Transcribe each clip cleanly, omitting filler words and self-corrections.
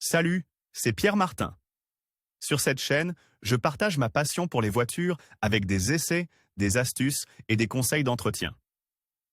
Salut, c'est Pierre Martin. Sur cette chaîne, je partage ma passion pour les voitures avec des essais, des astuces et des conseils d'entretien.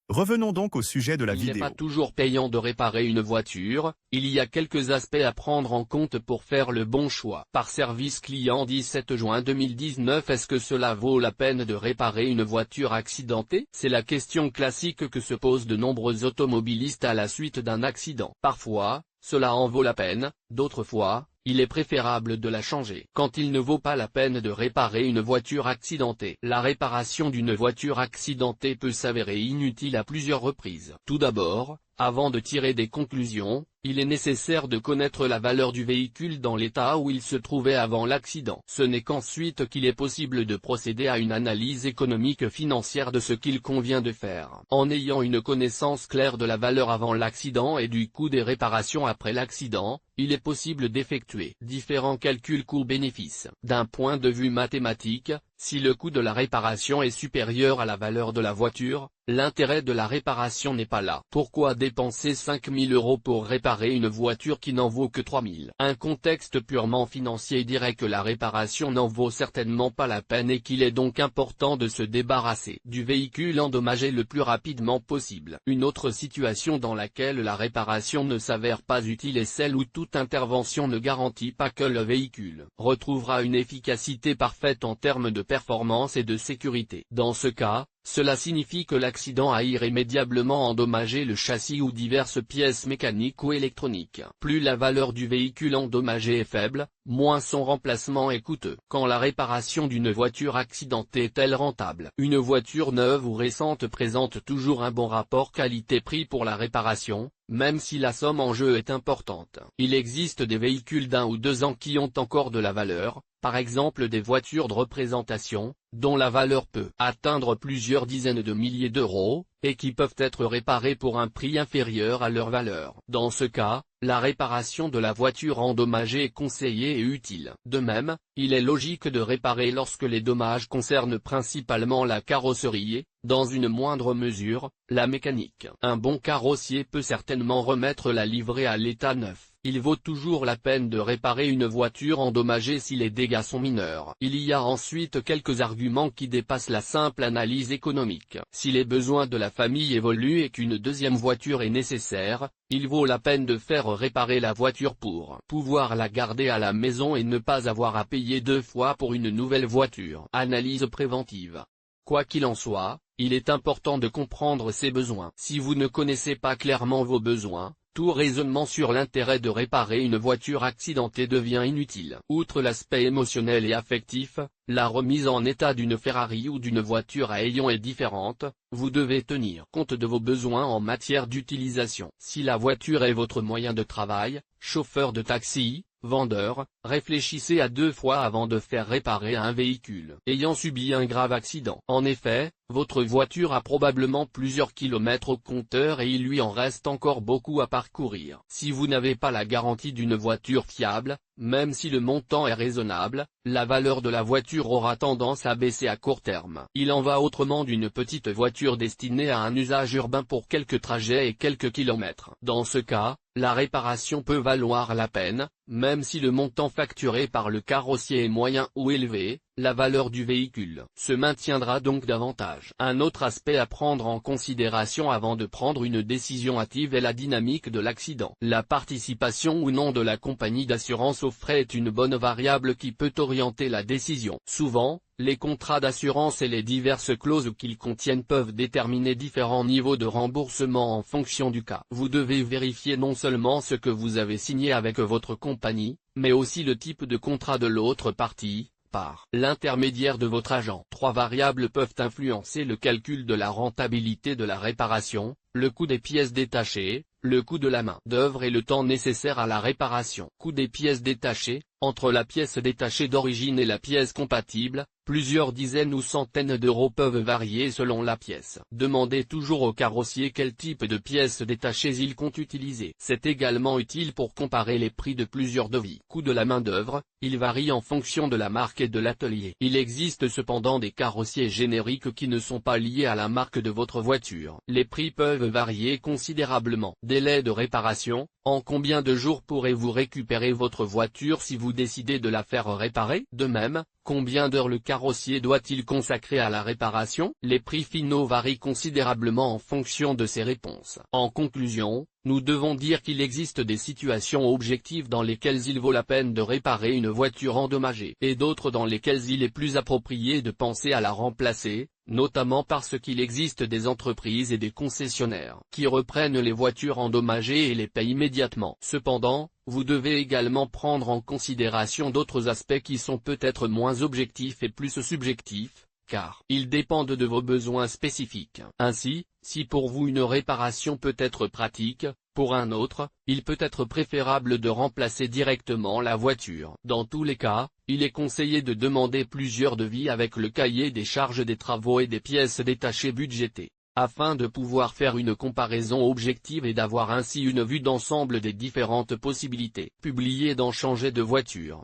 Revenons donc au sujet de la Il n'est vidéo. pas toujours payant de réparer une voiture, il y a quelques aspects à prendre en compte pour faire le bon choix. Par service client 17 juin 2019, est-ce que cela vaut la peine de réparer une voiture accidentée? C'est la question classique que se posent de nombreux automobilistes à la suite d'un accident. Parfois, cela en vaut la peine, d'autres fois, il est préférable de la changer. Quand il ne vaut pas la peine de réparer une voiture accidentée, la réparation d'une voiture accidentée peut s'avérer inutile à plusieurs reprises. Tout d'abord, avant de tirer des conclusions, il est nécessaire de connaître la valeur du véhicule dans l'état où il se trouvait avant l'accident. Ce n'est qu'ensuite qu'il est possible de procéder à une analyse économique financière de ce qu'il convient de faire. En ayant une connaissance claire de la valeur avant l'accident et du coût des réparations après l'accident, il est possible d'effectuer différents calculs coûts-bénéfices. D'un point de vue mathématique, si le coût de la réparation est supérieur à la valeur de la voiture, l'intérêt de la réparation n'est pas là. Pourquoi dépenser 5 000 € pour réparer une voiture qui n'en vaut que 3 000? Un contexte purement financier dirait que la réparation n'en vaut certainement pas la peine et qu'il est donc important de se débarrasser du véhicule endommagé le plus rapidement possible. Une autre situation dans laquelle la réparation ne s'avère pas utile est celle où toute intervention ne garantit pas que le véhicule retrouvera une efficacité parfaite en termes de performance et de sécurité. Dans ce cas, cela signifie que l'accident a irrémédiablement endommagé le châssis ou diverses pièces mécaniques ou électroniques. Plus la valeur du véhicule endommagé est faible, moins son remplacement est coûteux. Quand la réparation d'une voiture accidentée est-elle rentable? Une voiture neuve ou récente présente toujours un bon rapport qualité-prix pour la réparation, même si la somme en jeu est importante. Il existe des véhicules d'1 ou 2 ans qui ont encore de la valeur, par exemple des voitures de représentation, dont la valeur peut atteindre plusieurs dizaines de milliers d'euros, et qui peuvent être réparées pour un prix inférieur à leur valeur. Dans ce cas, la réparation de la voiture endommagée est conseillée et utile. De même, il est logique de réparer lorsque les dommages concernent principalement la carrosserie et, dans une moindre mesure, la mécanique. Un bon carrossier peut certainement remettre la livrée à l'état neuf. Il vaut toujours la peine de réparer une voiture endommagée si les dégâts sont mineurs. Il y a ensuite quelques arguments qui dépassent la simple analyse économique. Si les besoins de la famille évoluent et qu'une deuxième voiture est nécessaire, il vaut la peine de faire réparer la voiture pour pouvoir la garder à la maison et ne pas avoir à payer 2 fois pour une nouvelle voiture. Analyse préventive. Quoi qu'il en soit, il est important de comprendre ses besoins. Si vous ne connaissez pas clairement vos besoins, tout raisonnement sur l'intérêt de réparer une voiture accidentée devient inutile. Outre l'aspect émotionnel et affectif, la remise en état d'une Ferrari ou d'une voiture à ayant est différente, vous devez tenir compte de vos besoins en matière d'utilisation. Si la voiture est votre moyen de travail, chauffeur de taxi, vendeur, réfléchissez à 2 fois avant de faire réparer un véhicule ayant subi un grave accident. En effet, votre voiture a probablement plusieurs kilomètres au compteur et il lui en reste encore beaucoup à parcourir. Si vous n'avez pas la garantie d'une voiture fiable, même si le montant est raisonnable, la valeur de la voiture aura tendance à baisser à court terme. Il en va autrement d'une petite voiture destinée à un usage urbain pour quelques trajets et quelques kilomètres. Dans ce cas, la réparation peut valoir la peine, même si le montant facturé par le carrossier est moyen ou élevé, la valeur du véhicule se maintiendra donc davantage. Un autre aspect à prendre en considération avant de prendre une décision hâtive est la dynamique de l'accident. La participation ou non de la compagnie d'assurance aux frais est une bonne variable qui peut orienter la décision. Souvent, les contrats d'assurance et les diverses clauses qu'ils contiennent peuvent déterminer différents niveaux de remboursement en fonction du cas. Vous devez vérifier non seulement ce que vous avez signé avec votre compagnie, mais aussi le type de contrat de l'autre partie, par l'intermédiaire de votre agent. 3 variables peuvent influencer le calcul de la rentabilité de la réparation: le coût des pièces détachées, le coût de la main-d'œuvre et le temps nécessaire à la réparation. Coût des pièces détachées: entre la pièce détachée d'origine et la pièce compatible, Plusieurs dizaines ou centaines d'euros peuvent varier selon la pièce. Demandez toujours au carrossier quel type de pièces détachées il compte utiliser. C'est également utile pour comparer les prix de plusieurs devis. Coût de la main-d'œuvre, il varie en fonction de la marque et de l'atelier. Il existe cependant des carrossiers génériques qui ne sont pas liés à la marque de votre voiture. Les prix peuvent varier considérablement. Délai de réparation, en combien de jours pourrez-vous récupérer votre voiture si vous décidez de la faire réparer? De même, combien d'heures le carrossier doit-il consacrer à la réparation? Les prix finaux varient considérablement en fonction de ces réponses. En conclusion, nous devons dire qu'il existe des situations objectives dans lesquelles il vaut la peine de réparer une voiture endommagée, et d'autres dans lesquelles il est plus approprié de penser à la remplacer, notamment parce qu'il existe des entreprises et des concessionnaires qui reprennent les voitures endommagées et les payent immédiatement. Cependant, vous devez également prendre en considération d'autres aspects qui sont peut-être moins objectifs et plus subjectifs, car ils dépendent de vos besoins spécifiques. Ainsi, si pour vous une réparation peut être pratique, pour un autre, il peut être préférable de remplacer directement la voiture. Dans tous les cas, il est conseillé de demander plusieurs devis avec le cahier des charges des travaux et des pièces détachées budgétées, afin de pouvoir faire une comparaison objective et d'avoir ainsi une vue d'ensemble des différentes possibilités. Publier dans Changer de voiture.